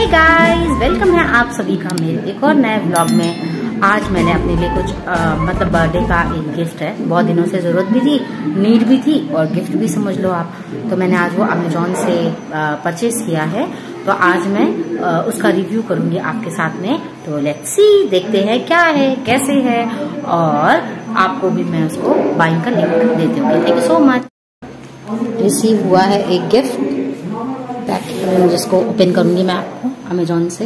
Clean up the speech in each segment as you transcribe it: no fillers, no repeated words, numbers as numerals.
Guys, welcome है आप सभी का मेरे एक और नए व्लॉग में। आज मैंने अपने लिए कुछ मतलब बर्थडे का एक गिफ्ट है, बहुत दिनों से ज़रूरत भी थी, नीड भी थी और गिफ्ट भी समझ लो आप। तो मैंने आज वो अमेजोन से परचेज किया है, तो आज मैं उसका रिव्यू करूंगी आपके साथ में। तो लेट्स सी, देखते हैं क्या है, कैसे है, और आपको भी मैं उसको बाइंग का लिंक देती हूँ। Thank you so much. Receive हुआ है एक गिफ्ट पैकेट, जिसको ओपन करूंगी मैं आपको अमेजोन से।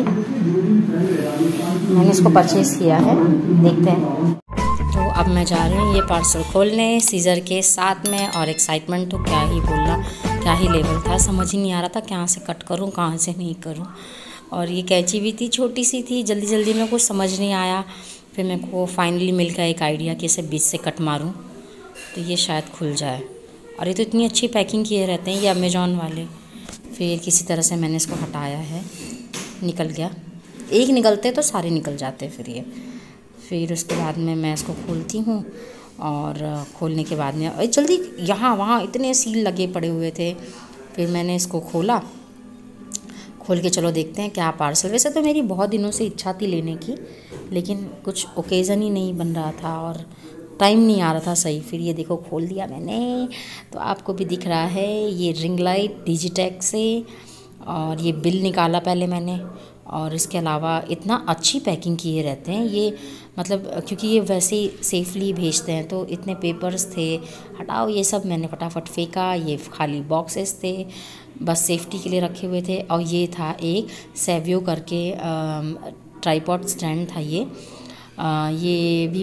मैंने इसको परचेज किया है, देखते हैं। तो अब मैं जा रही हूँ ये पार्सल खोलने सीजर के साथ में, और एक्साइटमेंट तो क्या ही बोलना, क्या ही लेवल था, समझ ही नहीं आ रहा था कहाँ से कट करूँ कहाँ से नहीं करूँ। और ये कैंची भी थी, छोटी सी थी, जल्दी जल्दी में कुछ समझ नहीं आया। फिर मेरे को फाइनली मिल गया एक आइडिया कि इसे बीच से कट मारूँ तो ये शायद खुल जाए। और ये तो इतनी अच्छी पैकिंग किए रहते हैं ये अमेजोन वाले। फिर किसी तरह से मैंने इसको हटाया है, निकल गया। एक निकलते तो सारे निकल जाते फिर उसके बाद में मैं इसको खोलती हूँ। और खोलने के बाद में जल्दी, यहाँ वहाँ इतने सील लगे पड़े हुए थे। फिर मैंने इसको खोला, खोल के चलो देखते हैं क्या पार्सल। वैसे तो मेरी बहुत दिनों से इच्छा थी लेने की, लेकिन कुछ ओकेज़न ही नहीं बन रहा था और टाइम नहीं आ रहा था सही। फिर ये देखो खोल दिया मैंने, तो आपको भी दिख रहा है ये रिंग लाइट डिजिटेक से। और ये बिल निकाला पहले मैंने, और इसके अलावा इतना अच्छी पैकिंग किए रहते हैं ये, मतलब क्योंकि ये वैसे ही सेफली भेजते हैं। तो इतने पेपर्स थे, हटाओ ये सब, मैंने फटाफट फेंका। ये खाली बॉक्सेस थे, बस सेफ्टी के लिए रखे हुए थे। और ये था एक सेवियो करके ट्राइपॉड स्टैंड था ये भी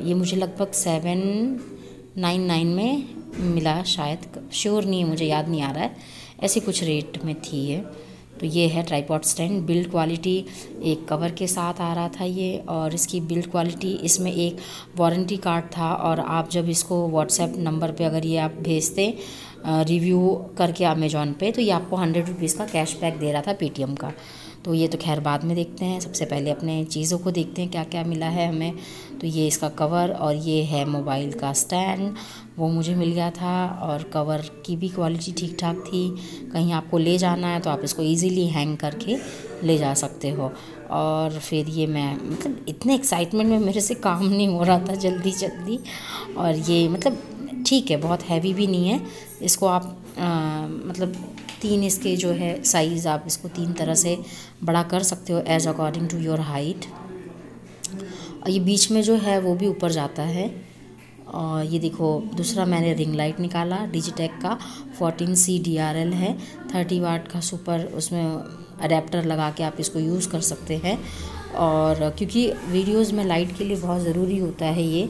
ये मुझे लगभग 799 में मिला शायद, श्योर नहीं है, मुझे याद नहीं आ रहा है, ऐसे कुछ रेट में थी ये। तो ये है ट्राइपॉड स्टैंड, बिल्ड क्वालिटी एक कवर के साथ आ रहा था ये। और इसकी बिल्ड क्वालिटी, इसमें एक वारंटी कार्ड था, और आप जब इसको व्हाट्सएप नंबर पे अगर ये आप भेजते रिव्यू करके अमेजोन पे, तो ये आपको 100 रुपीज़ का कैशबैक दे रहा था पेटीएम का। तो ये तो खैर बाद में देखते हैं, सबसे पहले अपने चीज़ों को देखते हैं क्या क्या मिला है हमें। तो ये इसका कवर, और ये है मोबाइल का स्टैंड, वो मुझे मिल गया था। और कवर की भी क्वालिटी ठीक ठाक थी, कहीं आपको ले जाना है तो आप इसको इजीली हैंग करके ले जा सकते हो। और फिर ये मैं मतलब इतने एक्साइटमेंट में मेरे से काम नहीं हो रहा था जल्दी जल्दी। और ये मतलब ठीक है, बहुत हैवी भी नहीं है। इसको आप मतलब 3 इसके जो है साइज़, आप इसको 3 तरह से बड़ा कर सकते हो as according to your height. और ये बीच में जो है वो भी ऊपर जाता है। और ये देखो दूसरा मैंने रिंग लाइट निकाला डिजिटेक का, 14C DRL है, 30 वाट का सुपर, उसमें अडेप्टर लगा के आप इसको यूज़ कर सकते हैं। और क्योंकि वीडियोस में लाइट के लिए बहुत ज़रूरी होता है ये,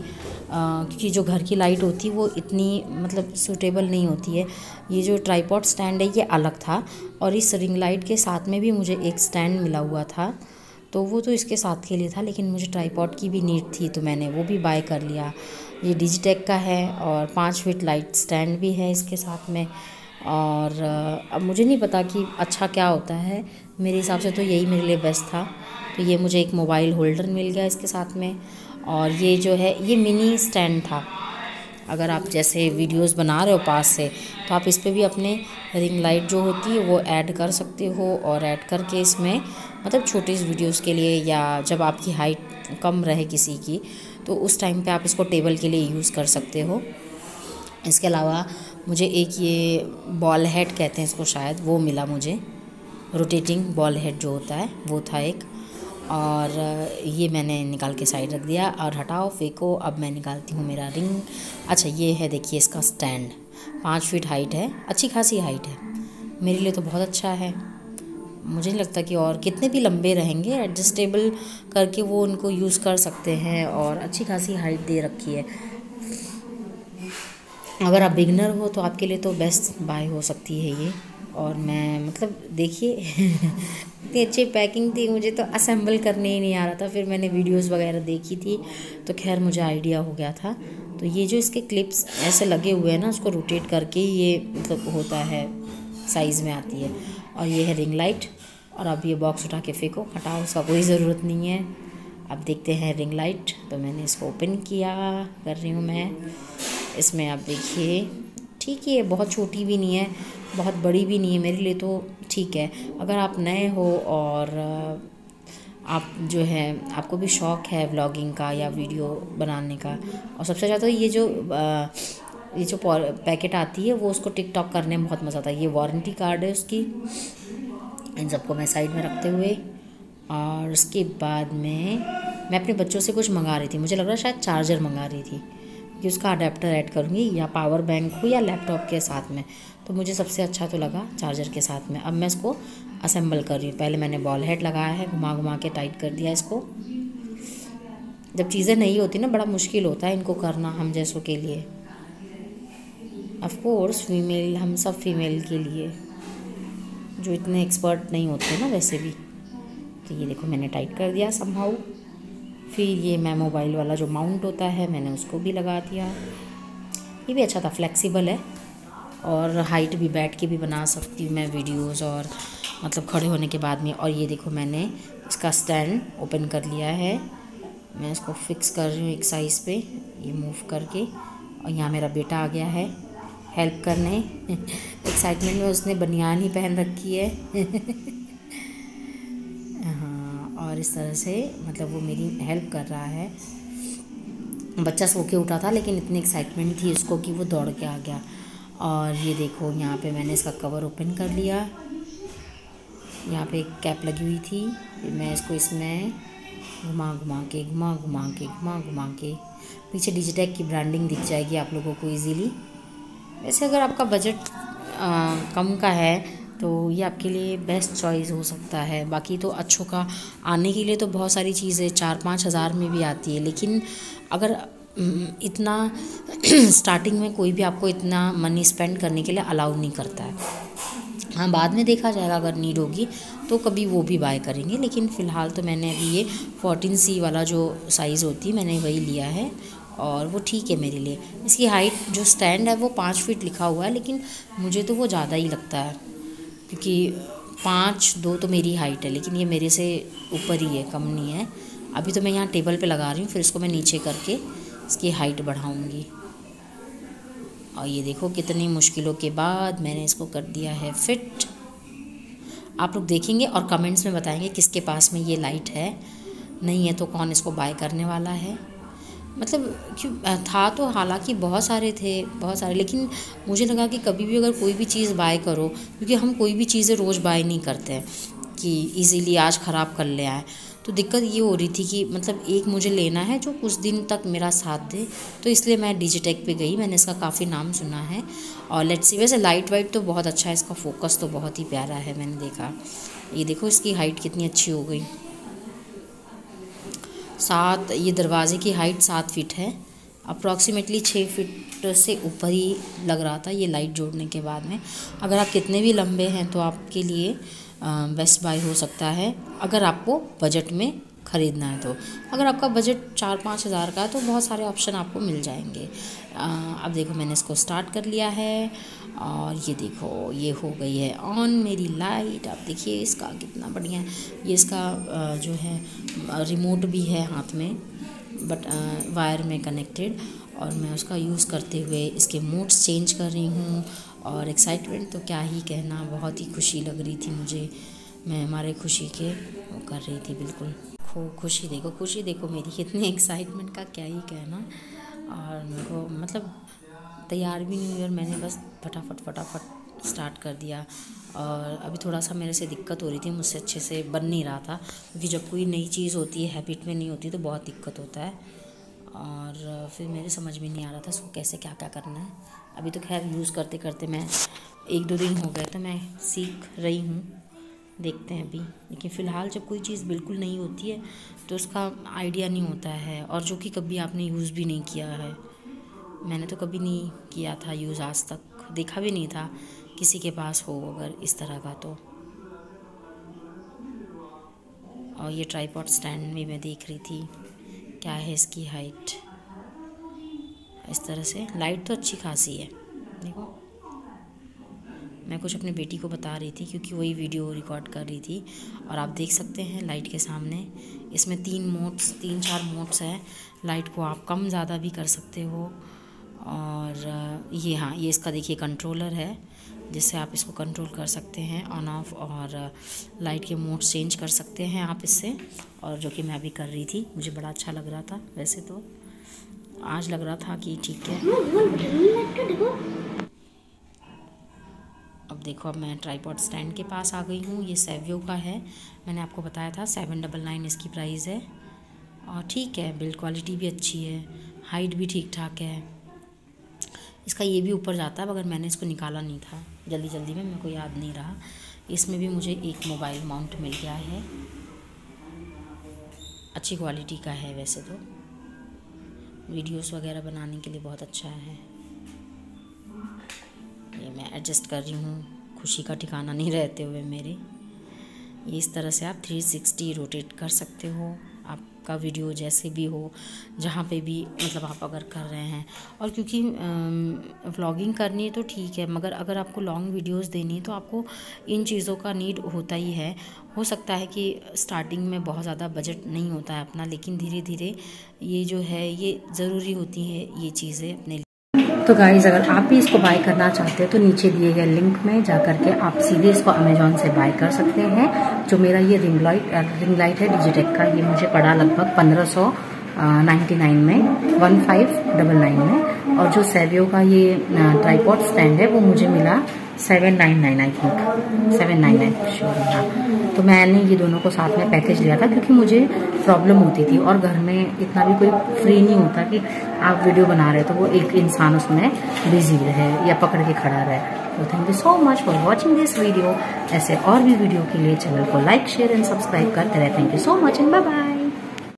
क्योंकि जो घर की लाइट होती है वो इतनी मतलब सूटेबल नहीं होती है। ये जो ट्राइपॉड स्टैंड है ये अलग था, और इस रिंग लाइट के साथ में भी मुझे एक स्टैंड मिला हुआ था, तो वो तो इसके साथ के लिए था, लेकिन मुझे ट्राइपॉड की भी नीड थी तो मैंने वो भी बाय कर लिया। ये डिजिटेक का है, और 5 फीट लाइट स्टैंड भी है इसके साथ में। और अब मुझे नहीं पता कि अच्छा क्या होता है, मेरे हिसाब से तो यही मेरे लिए बेस्ट था। तो ये मुझे एक मोबाइल होल्डर मिल गया इसके साथ में। और ये जो है ये मिनी स्टैंड था, अगर आप जैसे वीडियोस बना रहे हो पास से, तो आप इस पे भी अपने रिंग लाइट जो होती है वो ऐड कर सकते हो। और ऐड करके इसमें मतलब छोटी वीडियोस के लिए, या जब आपकी हाइट कम रहे किसी की, तो उस टाइम पे आप इसको टेबल के लिए यूज़ कर सकते हो। इसके अलावा मुझे एक ये बॉल हेड कहते हैं इसको शायद, वो मिला मुझे, रोटेटिंग बॉल हेड जो होता है वो था एक। और ये मैंने निकाल के साइड रख दिया। और हटाओ फेंको, अब मैं निकालती हूँ मेरा रिंग। अच्छा ये है, देखिए इसका स्टैंड 5 फीट हाइट है, अच्छी खासी हाइट है, मेरे लिए तो बहुत अच्छा है। मुझे नहीं लगता कि और कितने भी लंबे रहेंगे, एडजस्टेबल करके वो उनको यूज़ कर सकते हैं। और अच्छी खासी हाइट दे रखी है, अगर आप बिगनर हो तो आपके लिए तो बेस्ट बाय हो सकती है ये। और मैं मतलब देखिए इतनी अच्छी पैकिंग थी, मुझे तो असेंबल करने ही नहीं आ रहा था। फिर मैंने वीडियोस वगैरह देखी थी, तो खैर मुझे आइडिया हो गया था। तो ये जो इसके क्लिप्स ऐसे लगे हुए हैं ना, उसको रोटेट करके ये मतलब होता है, साइज़ में आती है। और ये है रिंग लाइट। और अब ये बॉक्स उठा के फेंको, हटाओ, उसका कोई ज़रूरत नहीं है। अब देखते हैं रिंग लाइट। तो मैंने इसको ओपन किया, कर रही हूँ मैं। इसमें आप देखिए ठीक ही है, बहुत छोटी भी नहीं है, बहुत बड़ी भी नहीं है मेरे लिए, तो ठीक है। अगर आप नए हो और आप जो है आपको भी शौक़ है व्लॉगिंग का या वीडियो बनाने का, और सबसे ज़्यादा ये जो पैकेट आती है वो उसको टिकटॉक करने में बहुत मज़ा आता है। ये वारंटी कार्ड है उसकी। इन सबको मैं साइड में रखते हुए, और उसके बाद में मैं अपने बच्चों से कुछ मंगा रही थी, मुझे लग रहा शायद चार्जर मंगा रही थी कि उसका अडेप्टर ऐड करूँगी, या पावर बैंक हो या लैपटॉप के साथ में। तो मुझे सबसे अच्छा तो लगा चार्जर के साथ में। अब मैं इसको असेंबल कर रही हूँ। पहले मैंने बॉल हेड लगाया है, घुमा घुमा के टाइट कर दिया इसको। जब चीज़ें नहीं होती ना, बड़ा मुश्किल होता है इनको करना हम जैसों के लिए। ऑफ कोर्स फीमेल, हम सब फीमेल के लिए जो इतने एक्सपर्ट नहीं होते ना वैसे भी। तो ये देखो मैंने टाइट कर दिया समहाउ। फिर ये मैं मोबाइल वाला जो माउंट होता है मैंने उसको भी लगा दिया। ये भी अच्छा था, फ्लेक्सिबल है, और हाइट भी बैठ के भी बना सकती हूँ मैं वीडियोस, और मतलब खड़े होने के बाद में। और ये देखो मैंने इसका स्टैंड ओपन कर लिया है, मैं इसको फिक्स कर रही हूँ एक साइज़ पे, ये मूव करके। और यहाँ मेरा बेटा आ गया है हेल्प करने। एक्साइटमेंट में उसने बनियान ही पहन रखी है। हाँ, और इस तरह से मतलब वो मेरी हेल्प कर रहा है। बच्चा सो के उठा था, लेकिन इतनी एक्साइटमेंट थी उसको कि वो दौड़ के आ गया। और ये देखो यहाँ पे मैंने इसका कवर ओपन कर लिया। यहाँ पे एक कैप लगी हुई थी, फिर मैं इसको इसमें घुमा घुमा के पीछे डिजिटेक की ब्रांडिंग दिख जाएगी आप लोगों को इजीली। वैसे अगर आपका बजट कम का है तो ये आपके लिए बेस्ट चॉइस हो सकता है। बाकी तो अच्छों का आने के लिए तो बहुत सारी चीज़ें 4-5 हज़ार में भी आती है, लेकिन अगर इतना स्टार्टिंग में कोई भी आपको इतना मनी स्पेंड करने के लिए अलाउ नहीं करता है। हाँ, बाद में देखा जाएगा, अगर नीड होगी तो कभी वो भी बाय करेंगे, लेकिन फ़िलहाल तो मैंने अभी ये 14C वाला जो साइज़ होती है मैंने वही लिया है, और वो ठीक है मेरे लिए। इसकी हाइट जो स्टैंड है वो 5 फीट लिखा हुआ है, लेकिन मुझे तो वो ज़्यादा ही लगता है, क्योंकि 5'2" तो मेरी हाइट है, लेकिन ये मेरे से ऊपर ही है, कम नहीं है। अभी तो मैं यहाँ टेबल पे लगा रही हूँ, फिर इसको मैं नीचे करके इसकी हाइट बढ़ाऊँगी। और ये देखो कितनी मुश्किलों के बाद मैंने इसको कर दिया है फिट। आप लोग देखेंगे और कमेंट्स में बताएंगे किसके पास में ये लाइट है, नहीं है तो कौन इसको बाय करने वाला है। मतलब क्यों था तो हालांकि बहुत सारे थे, लेकिन मुझे लगा कि कभी भी अगर कोई भी चीज़ बाय करो, क्योंकि हम कोई भी चीज़ें रोज़ बाय नहीं करते हैं कि इजीली आज ख़राब कर ले आए, तो दिक्कत ये हो रही थी कि मतलब एक मुझे लेना है जो कुछ दिन तक मेरा साथ दे, तो इसलिए मैं डिजिटेक पे गई। मैंने इसका काफ़ी नाम सुना है, और लेट्स सी, वैसे लाइट वाइट तो बहुत अच्छा है, इसका फोकस तो बहुत ही प्यारा है, मैंने देखा। ये देखो इसकी हाइट कितनी अच्छी हो गई। ये दरवाज़े की हाइट 7 फीट है, अप्रॉक्सीमेटली 6 फीट से ऊपर ही लग रहा था ये लाइट जोड़ने के बाद में। अगर आप कितने भी लंबे हैं तो आपके लिए बेस्ट बाय हो सकता है, अगर आपको बजट में ख़रीदना है तो। अगर आपका बजट 4-5 हज़ार का है तो बहुत सारे ऑप्शन आपको मिल जाएंगे। अब देखो मैंने इसको स्टार्ट कर लिया है, और ये देखो ये हो गई है ऑन मेरी लाइट। आप देखिए इसका कितना बढ़िया है। ये इसका जो है रिमोट भी है हाथ में, बट वायर में कनेक्टेड, और मैं उसका यूज़ करते हुए इसके मोड्स चेंज कर रही हूँ। और एक्साइटमेंट तो क्या ही कहना, बहुत ही खुशी लग रही थी मुझे, मैं हमारे खुशी के वो कर रही थी बिल्कुल। खुशी देखो मेरी कितनी एक्साइटमेंट का क्या ही कहना। और मेरे को मतलब तैयार भी नहीं हुई, और मैंने बस फटाफट स्टार्ट कर दिया। और अभी थोड़ा सा मेरे से दिक्कत हो रही थी, मुझसे अच्छे से बन नहीं रहा था, क्योंकि जब कोई नई चीज़ होती है, हैबिट में नहीं होती, तो बहुत दिक्कत होता है। और फिर मेरे समझ में नहीं आ रहा था उसको कैसे क्या करना है। अभी तो खैर यूज़ करते करते मैं 1-2 दिन हो गए, तो मैं सीख रही हूँ, देखते हैं अभी। लेकिन फ़िलहाल जब कोई चीज़ बिल्कुल नहीं होती है तो उसका आइडिया नहीं होता है, और जो कि कभी आपने यूज़ भी नहीं किया है। मैंने तो कभी नहीं किया था यूज़, आज तक देखा भी नहीं था किसी के पास हो अगर इस तरह का तो। और ये ट्राइपॉड स्टैंड भी मैं देख रही थी क्या है इसकी हाइट। इस तरह से लाइट तो अच्छी खासी है, देखो। मैं कुछ अपने बेटी को बता रही थी, क्योंकि वही वीडियो रिकॉर्ड कर रही थी, और आप देख सकते हैं लाइट के सामने इसमें 3-4 मोड्स हैं। लाइट को आप कम ज़्यादा भी कर सकते हो। और ये हाँ, ये इसका देखिए कंट्रोलर है, जिससे आप इसको कंट्रोल कर सकते हैं ऑन ऑफ, और लाइट के मोड चेंज कर सकते हैं आप इससे। और जो कि मैं अभी कर रही थी, मुझे बड़ा अच्छा लग रहा था। वैसे तो आज लग रहा था कि ठीक है। अब देखो, अब मैं ट्राइपॉड स्टैंड के पास आ गई हूँ। ये सेवियो का है, मैंने आपको बताया था 799 इसकी प्राइस है। और ठीक है, बिल्ड क्वालिटी भी अच्छी है, हाइट भी ठीक ठाक है। इसका ये भी ऊपर जाता है, मगर मैंने इसको निकाला नहीं था जल्दी जल्दी में, मेरे को याद नहीं रहा। इसमें भी मुझे एक मोबाइल माउंट मिल गया है, अच्छी क्वालिटी का है। वैसे तो वीडियोस वगैरह बनाने के लिए बहुत अच्छा है। ये मैं एडजस्ट कर रही हूँ, खुशी का ठिकाना नहीं रहते हुए मेरे। ये इस तरह से आप 360 रोटेट कर सकते हो, आपका वीडियो जैसे भी हो, जहाँ पे भी मतलब आप अगर कर रहे हैं। और क्योंकि व्लॉगिंग करनी है तो ठीक है, मगर अगर आपको लॉन्ग वीडियोस देनी है तो आपको इन चीज़ों का नीड होता ही है। हो सकता है कि स्टार्टिंग में बहुत ज़्यादा बजट नहीं होता है अपना, लेकिन धीरे धीरे ये जो है ये ज़रूरी होती है ये चीज़ें अपने लिए। तो गाइज़, अगर आप भी इसको बाय करना चाहते हैं तो नीचे दिए गए लिंक में जा करके आप सीधे इसको अमेजॉन से बाय कर सकते हैं। जो मेरा ये रिंग लाइट है डिजिटेक का, ये मुझे पड़ा लगभग 1599 में, 1599 में। और जो सेवियो का ये ट्राइपॉड स्टैंड है वो मुझे मिला 799, आई थिंक 799 श्योर। हाँ, तो मैंने ये दोनों को साथ में पैकेज लिया था, क्योंकि मुझे प्रॉब्लम होती थी और घर में इतना भी कोई फ्री नहीं होता कि आप वीडियो बना रहे तो वो एक इंसान उसमें बिजी रहे या पकड़ के खड़ा रहे। तो thank you so much for watching this video. ऐसे और भी वीडियो के लिए चैनल को लाइक, शेयर एंड सब्सक्राइब करते रहे। Thank you so much and bye bye.